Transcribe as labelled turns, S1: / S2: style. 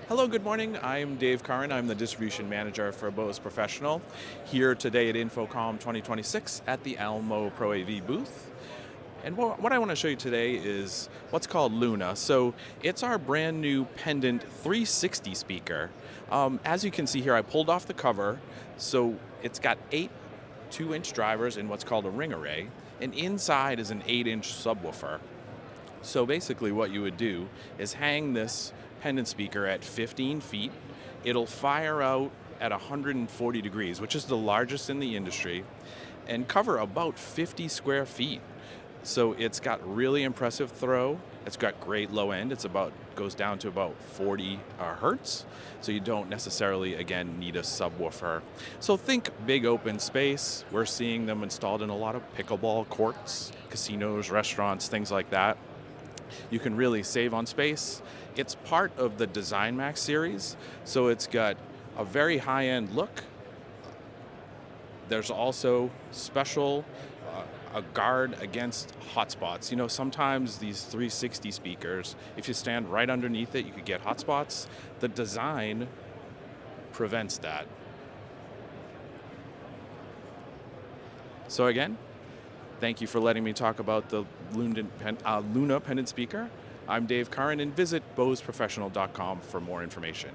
S1: Hello, good morning. I'm Dave Curran. I'm the distribution manager for Bose Professional here today at InfoComm 2026 at the AlmoProAV booth. And what I want to show you today is what's called Luna. So it's our brand new pendant 360 speaker. As you can see here, I pulled off the cover. So it's got 8 2-inch drivers in what's called a ring array. And inside is an 8-inch subwoofer. So basically what you would do is hang this pendant speaker at 15 feet. It'll fire out at 140 degrees, which is the largest in the industry, and cover about 50 square feet. So it's got really impressive throw. It's got great low end. Goes down to about 40 hertz. So you don't necessarily, again, need a subwoofer. So think big open space. We're seeing them installed in a lot of pickleball courts, casinos, restaurants, things like that. You can really save on space. It's part of the DesignMax series, so it's got a very high-end look. There's also a guard against hotspots. You know, sometimes these 360 speakers, if you stand right underneath it, you could get hotspots. The design prevents that. So again, thank you for letting me talk about the Luna pendant speaker. I'm Dave Curran, and visit boseprofessional.com for more information.